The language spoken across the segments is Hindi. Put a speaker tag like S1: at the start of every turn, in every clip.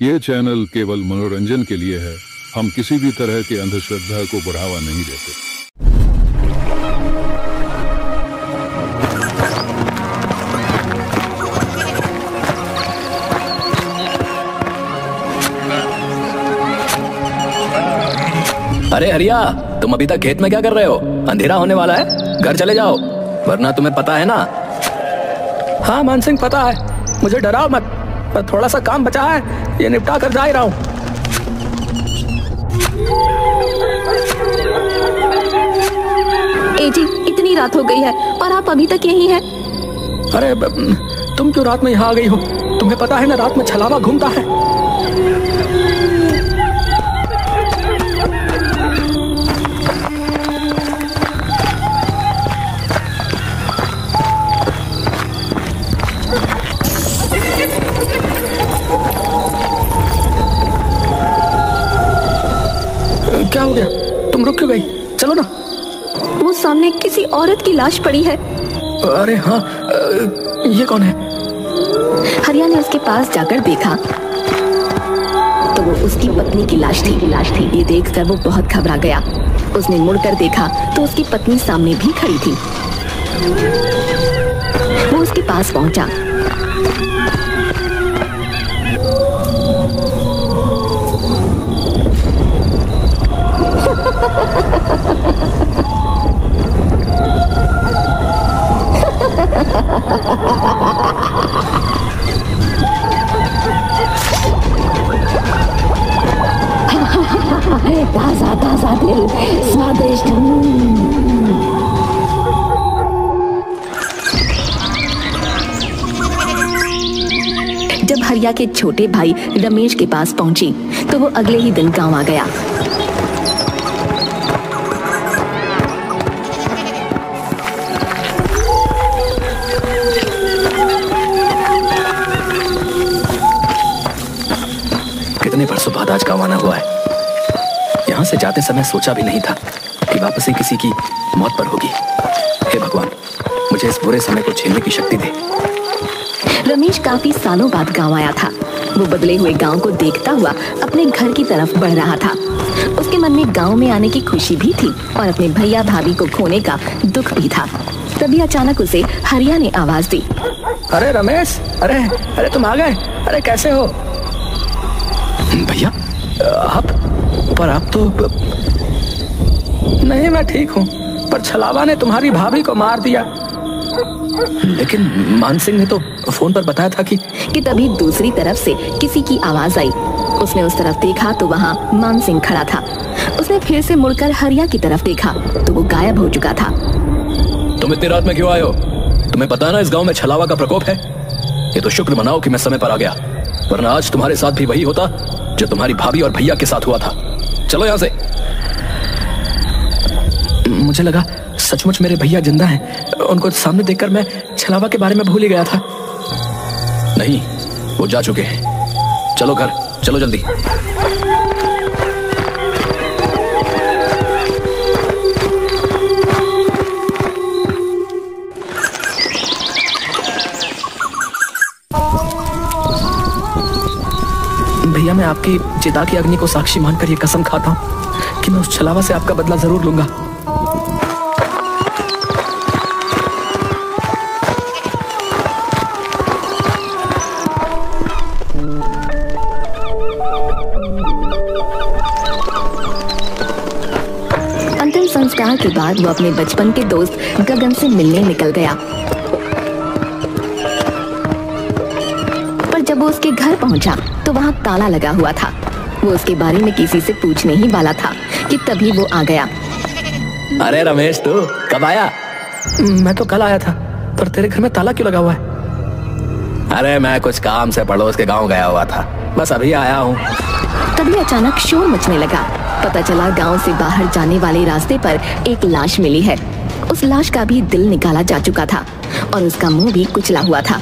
S1: ये चैनल केवल मनोरंजन के लिए है। हम किसी भी तरह की अंधश्रद्धा को बढ़ावा नहीं देते।
S2: अरे हरिया, तुम अभी तक खेत में क्या कर रहे हो? अंधेरा होने वाला है, घर चले जाओ, वरना तुम्हें पता है ना।
S3: हाँ मान सिंह, पता है, मुझे डराओ मत, पर थोड़ा सा काम बचा है, ये निपटा कर जा ही रहा हूँ।
S4: ए जी, इतनी रात हो गई है और आप अभी तक यहीं हैं?
S3: अरे तुम क्यों रात में यहाँ आ गई हो? तुम्हें पता है ना, रात में छलावा घूमता है। क्या हो गया? तुम रुक क्यों गई? चलो ना।
S4: वो सामने किसी औरत की लाश पड़ी है।
S3: अरे हाँ, ये कौन है?
S4: हरिया ने उसके पास जाकर देखा तो वो उसकी पत्नी की लाश थी। ये देखकर वो बहुत घबरा गया। उसने मुड़कर देखा तो उसकी पत्नी सामने भी खड़ी थी। वो उसके पास पहुंचा। ताजा ताजा दिल, स्वादिष्ट। जब हरिया के छोटे भाई रमेश के पास पहुंची तो वो अगले ही दिन गांव आ गया।
S2: कितने बरसों बाद आज गाँव आना हुआ है। यहाँ से जाते समय सोचा भी नहीं था कि वापसी किसी की मौत पर होगी। हे भगवान, मुझे इस बुरे समय को झेलने की शक्ति दे।
S4: रमेश काफी सालों बाद गांव आया था। वो बदले हुए गांव को देखता हुआ अपने घर की तरफ बढ़ रहा था। उसके मन में गांव में आने की खुशी भी थी और अपने भैया भाभी को खोने का दुख भी था। तभी अचानक उसे हरिया ने आवाज दी।
S3: अरे रमेश, अरे तुम आ गए। अरे कैसे हो?
S2: भैया
S3: आप तो नहीं, मैं ठीक हूँ, पर छलावा ने तुम्हारी भाभी को मार दिया।
S2: लेकिन मान सिंह ने तो फोन पर बताया था कि
S4: तभी दूसरी तरफ से किसी की आवाज आई। उसने उस तरफ देखा तो वहाँ मान सिंह खड़ा था। उसने फिर से मुड़कर हरिया की तरफ देखा तो वो गायब हो चुका था।
S2: तुम इतनी रात में क्यों आए हो? तुम्हें पता है ना इस गांव में छलावा का प्रकोप है। ये तो शुक्र मनाओ कि मैं समय पर आ गया, वरना आज तुम्हारे साथ भी वही होता जो तुम्हारी भाभी और भैया के साथ हुआ था। चलो यहाँ से।
S3: मुझे लगा सचमुच मेरे भैया जिंदा हैं। उनको सामने देखकर मैं छलावा के बारे में भूल ही गया था।
S2: नहीं, वो जा चुके हैं। चलो घर, चलो जल्दी।
S3: भैया, मैं आपकी चिता की अग्नि को साक्षी मानकर ये कसम खाता हूँ कि मैं उस छलावा से आपका बदला जरूर लूंगा।
S4: अंतिम संस्कार के बाद वो अपने बचपन के दोस्त गगन से मिलने निकल गया। पर जब वो उसके घर पहुंचा तो वहाँ ताला लगा हुआ था। वो उसके बारे में किसी से पूछने ही वाला था कि तभी वो आ गया।
S2: अरे रमेश, तू कब आया?
S3: मैं तो कल आया था, पर तेरे घर में ताला क्यों लगा हुआ है?
S2: अरे मैं कुछ काम से पड़ोस के गांव गया हुआ था, बस अभी आया हूँ।
S4: तभी अचानक शोर मचने लगा। पता चला गांव से बाहर जाने वाले रास्ते पर एक लाश मिली है। उस लाश का भी दिल निकाला जा चुका था और उसका मुंह भी कुचला हुआ था।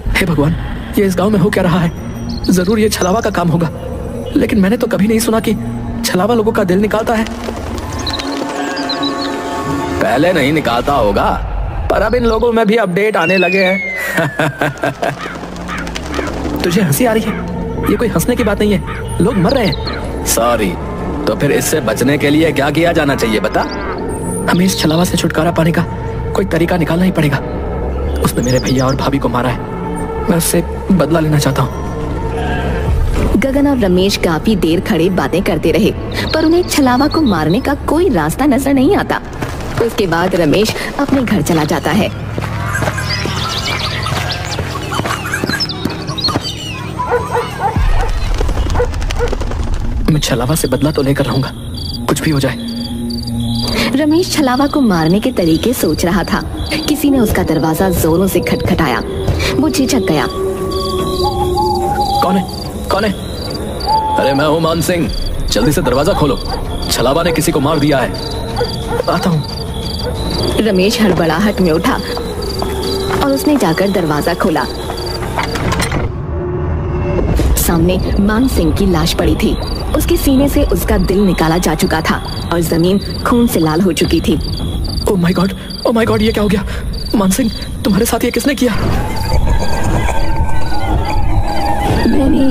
S3: हे भगवान, ये इस गांव में हो क्या रहा है? जरूर ये छलावा का काम होगा, लेकिन मैंने तो कभी नहीं सुना कि छलावा लोगों का दिल निकालता है।
S2: पहले नहीं निकालता होगा,
S3: पर अब इन लोगों में भी अपडेट आने लगे हैं। तुझे हंसी आ रही है? ये कोई हंसने की बात नहीं है, लोग मर रहे हैं।
S2: सॉरी, तो फिर इससे बचने के लिए क्या किया जाना चाहिए बता?
S3: हमें इस छलावा से छुटकारा पाने का कोई तरीका निकालना ही पड़ेगा। उसने मेरे भैया और भाभी को मारा है, मैं उससे बदला लेना चाहता हूँ।
S4: गगन और रमेश काफी देर खड़े बातें करते रहे, पर उन्हें छलावा को मारने का कोई रास्ता नजर नहीं आता। उसके बाद रमेश अपने घर चला जाता है।
S3: मैं छलावा से बदला तो लेकर रहूंगा, कुछ भी हो जाए।
S4: रमेश छलावा को मारने के तरीके सोच रहा था। किसी ने उसका दरवाजा जोरों से खटखटाया। वो झिझक गया।
S3: कौन है? कौन है?
S2: अरे मैं हूँ मान सिंह, जल्दी से दरवाजा खोलो, छलावा ने किसी को मार दिया है।
S3: आता हूँ।
S4: रमेश हड़बड़ाहट में उठा और उसने जाकर दरवाजा खोला। सामने मान सिंह की लाश पड़ी थी। उसके सीने से उसका दिल निकाला जा चुका था और जमीन खून से लाल हो चुकी थी।
S3: ओह माय गॉड, ये क्या हो गया? मान सिंह, तुम्हारे साथ ये किसने किया?
S4: मैंने।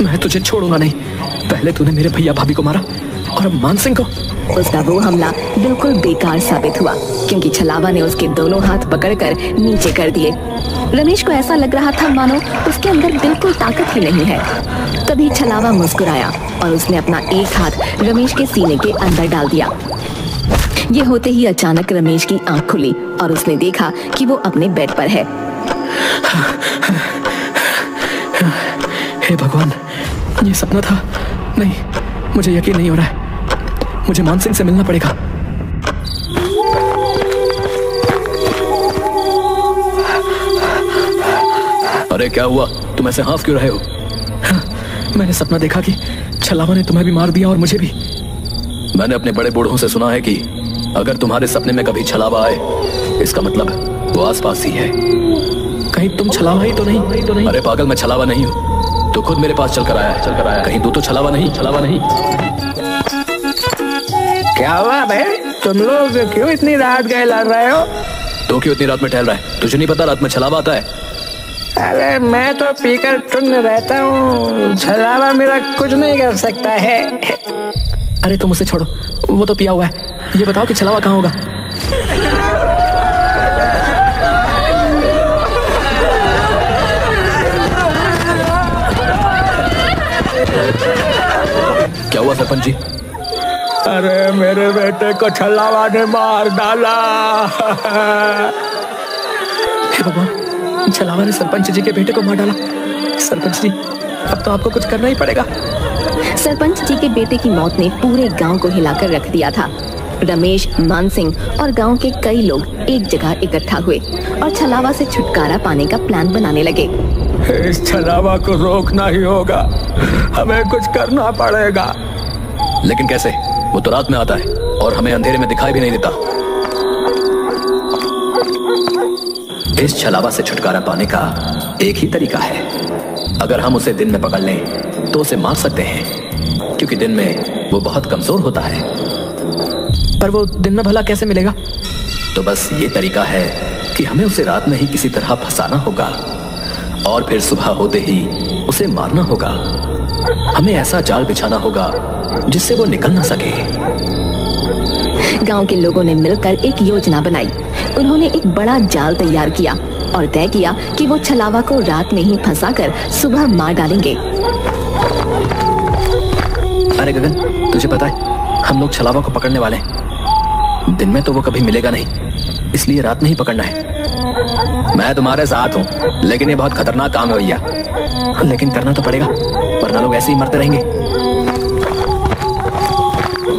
S3: मैं तुझे छोड़ूंगा नहीं। पहले तूने मेरे भैया भाभी को मारा और अब मान सिंह को।
S4: उसका वो हमला बिल्कुल बेकार साबित हुआ, क्योंकि छलावा ने उसके दोनों हाथ पकड़कर नीचे कर दिए। रमेश को ऐसा लग रहा था मानो उसके अंदर बिल्कुल ताकत ही नहीं है। तभी छलावा मुस्कुराया और उसने अपना एक हाथ रमेश के सीने के अंदर डाल दिया। ये होते ही अचानक रमेश की आंख खुली और उसने देखा कि वो अपने बेड पर है।
S3: हे भगवान, ये सपना था? नहीं, मुझे यकीन नहीं हो रहा है। मुझे मान सिंह से मिलना पड़ेगा।
S2: अरे क्या हुआ, तुम ऐसे हाँफ क्यों रहे हो?
S3: मैंने सपना देखा कि छलावा ने तुम्हें भी मार दिया और मुझे भी।
S2: मैंने अपने बड़े बूढ़ों से सुना है कि अगर तुम्हारे सपने में कभी छलावा आए, इसका मतलब वो आसपास ही है।
S3: कहीं तुम छलावा ही तो नहीं?
S2: अरे पागल, मैं छलावा नहीं हूँ, तो खुद मेरे पास चलकर आया। कहीं तू तो छलावा नहीं?
S3: क्या हुआ भाई, तुम लोग क्यों इतनी रात गए लड़ रहे हो?
S2: तो क्यों इतनी रात में टहल रहा है? तुझे नहीं पता रात में छलावा आता है?
S3: अरे मैं तो पीकर टुन्न रहता हूँ, छलावा मेरा कुछ नहीं कर सकता है। अरे तुम उसे छोड़ो, वो तो पिया हुआ है। ये बताओ कि छलावा कहाँ होगा?
S2: क्या हुआ सरपंच जी?
S3: अरे मेरे बेटे को छलावा ने मार डाला। हे भगवान, छलावा ने सरपंच जी के बेटे को मार डाला। सरपंच जी, अब तो आपको कुछ करना ही पड़ेगा।
S4: सरपंच जी के बेटे की मौत ने पूरे गांव को हिलाकर रख दिया था। रमेश, मान सिंह और गांव के कई लोग एक जगह इकट्ठा हुए और छलावा से छुटकारा पाने का प्लान बनाने लगे।
S3: इस छलावा को रोकना ही होगा, हमें कुछ करना पड़ेगा।
S2: लेकिन कैसे? वो तो रात में आता है और हमें अंधेरे में दिखाई भी नहीं देता। इस छलावा से छुटकारा पाने का एक ही तरीका है। अगर हम उसे दिन में पकड़ लें तो उसे मार सकते हैं, क्योंकि दिन में वो बहुत कमजोर होता है।
S3: पर वो दिन में भला कैसे मिलेगा?
S2: तो बस ये तरीका है कि हमें उसे रात में ही किसी तरह फंसाना होगा और फिर सुबह होते ही उसे मारना होगा। हमें ऐसा जाल बिछाना होगा जिससे वो निकल ना सके।
S4: गांव के लोगों ने मिलकर एक योजना बनाई। उन्होंने एक बड़ा जाल तैयार किया और तय किया कि वो छलावा को रात में ही फंसाकर सुबह मार डालेंगे।
S3: अरे गगन, तुझे पता है हम लोग छलावा को पकड़ने वाले हैं। दिन में तो वो कभी मिलेगा नहीं, इसलिए रात में ही पकड़ना है।
S2: मैं तुम्हारे साथ हूँ, लेकिन ये बहुत खतरनाक काम है भैया।
S3: लेकिन करना तो पड़ेगा, वरना लोग ऐसे ही मरते रहेंगे।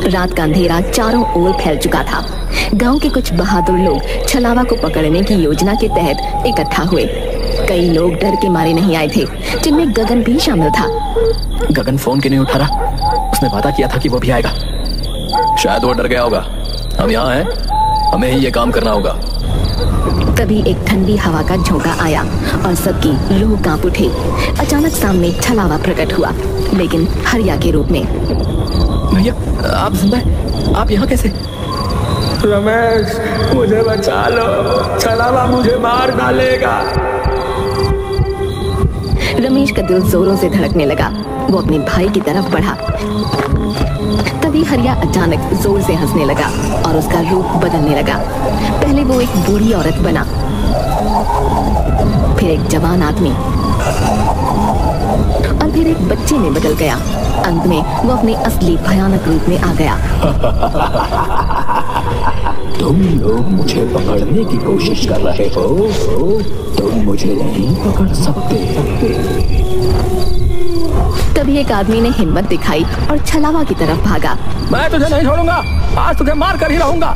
S4: रात का अंधेरा चारों ओर फैल चुका था। गांव के कुछ बहादुर लोग छलावा को पकड़ने की योजना के तहत इकट्ठा हुए। कई लोग डर के मारे नहीं आए थे, जिनमें गगन भी शामिल था।
S3: गगन फोन क्यों नहीं उठा रहा? उसने वादा किया था कि वो भी आएगा।
S2: शायद वो डर गया होगा। हम यहाँ हैं, हमें ही ये काम करना होगा।
S4: तभी एक ठंडी हवा का झोंका आया और सबकी रूह कांप उठी। अचानक सामने छलावा प्रकट हुआ, लेकिन हरिया के रूप में।
S3: भैया आप जिंदा हैं? आप यहाँ कैसे? रमेश मुझे बचा लो, छलावा मुझे मार डालेगा।
S4: रमेश का दिल जोरों से धड़कने लगा। वो अपने भाई की तरफ बढ़ा। तभी हरिया अचानक जोर से हंसने लगा और उसका रूप बदलने लगा। पहले वो एक बूढ़ी औरत बना, फिर एक जवान आदमी और फिर एक बच्चे में बदल गया। अंत में वो अपने असली भयानक रूप में आ गया।
S2: तुम लोग मुझे पकड़ने की कोशिश कर रहे हो, तुम मुझे नहीं पकड़ सकते।
S4: तभी एक आदमी ने हिम्मत दिखाई और छलावा की तरफ भागा।
S3: मैं तुझे नहीं छोड़ूंगा, आज तुझे मार कर ही रहूंगा।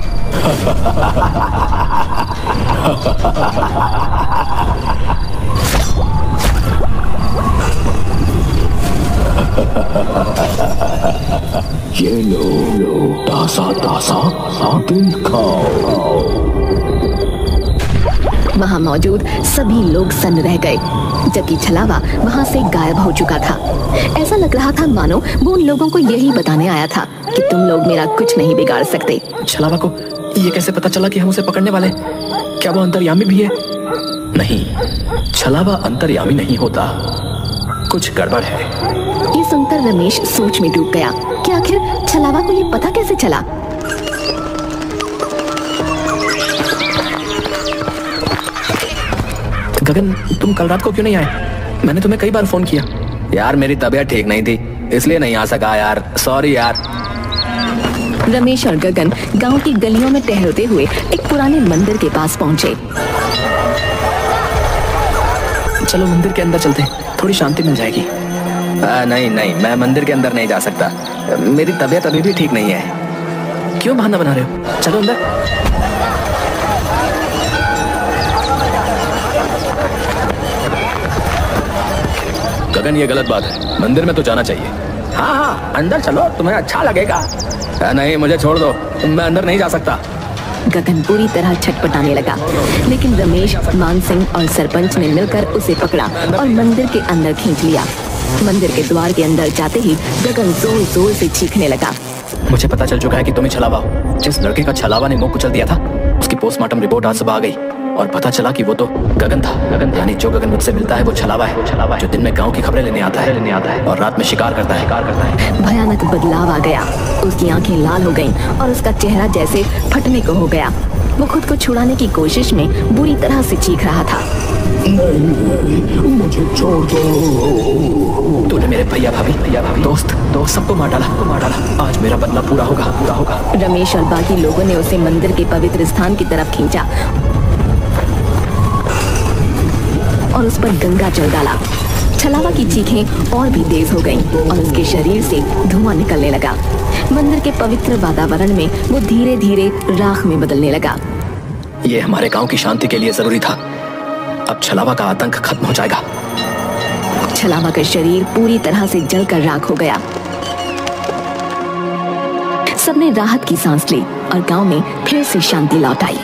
S2: ये लो तासा तासा दिल खाओ।
S4: वहाँ मौजूद सभी लोग सन्न रह गए, जबकि छलावा वहाँ से गायब हो चुका था। ऐसा लग रहा था मानो वो उन लोगों को यही बताने आया था कि तुम लोग मेरा कुछ नहीं बिगाड़ सकते।
S3: छलावा को ये कैसे पता चला कि हम उसे पकड़ने वाले? क्या वो अंतर्यामी भी है?
S2: नहीं, छलावा अंतर्यामी नहीं होता, कुछ गड़बड़ है।
S4: ये सुनकर रमेश सोच में डूब गया कि आखिर छलावा को ये पता कैसे चला।
S3: गगन तुम कल रात को क्यों नहीं आए? मैंने तुम्हें कई बार फोन किया।
S2: यार मेरी तबीयत ठीक नहीं थी, इसलिए नहीं आ सका यार, सॉरी यार।
S4: रमेश और गगन गांव की गलियों में टहलते हुए एक पुराने मंदिर के पास पहुंचे।
S3: चलो मंदिर के अंदर चलते हैं, थोड़ी शांति मिल जाएगी।
S2: नहीं नहीं, मैं मंदिर के अंदर नहीं जा सकता, मेरी तबीयत अभी भी ठीक नहीं है।
S3: क्यों बहाना बना रहे हो? चलो अंदर।
S2: गगन ये गलत बात है, मंदिर में तो जाना चाहिए।
S3: हाँ हाँ अंदर चलो, तुम्हें अच्छा लगेगा।
S2: नहीं मुझे छोड़ दो, मैं अंदर नहीं जा सकता।
S4: गगन पूरी तरह छटपटाने लगा, लेकिन रमेश, मान सिंह और सरपंच ने मिलकर उसे पकड़ा और मंदिर के अंदर खींच लिया। मंदिर के द्वार के अंदर जाते ही गगन जोर जोर से चीखने लगा।
S2: मुझे पता चल चुका है कि तुम ही छलावा हो। जिस लड़के का छलावा ने मुंह कुचल दिया था, उसकी पोस्टमार्टम रिपोर्ट आज सुबह आ गई और पता चला कि वो तो गगन था। गगन यानी जो गगन मुझसे मिलता है वो छलावा है। वो छलावा है जो दिन में गांव की खबरें लेने आता है और रात में शिकार करता है।
S4: भयानक बदलाव आ गया। उसकी आंखें लाल हो गईं और उसका चेहरा जैसे फटने को हो गया। वो खुद को छुड़ाने की कोशिश में बुरी तरह से चीख रहा था।
S2: नहीं, मुझे छोड़ दो।
S3: तूने मेरे भैया भाभी दोस्त सबको मार डाला। आज मेरा बदला पूरा होगा।
S4: रमेश और बाकी लोगों ने उसे मंदिर के पवित्र स्थान की तरफ खींचा और उस पर गंगा जल डाला। छलावा की चीखें और भी तेज हो गईं और उसके शरीर से धुआं निकलने लगा। मंदिर के पवित्र वातावरण में वो धीरे धीरे राख में बदलने लगा।
S2: ये हमारे गांव की शांति के लिए जरूरी था। अब छलावा का आतंक खत्म हो जाएगा।
S4: छलावा का शरीर पूरी तरह से जलकर राख हो गया। सबने राहत की सांस ली और गांव में फिर से शांति लौट आई।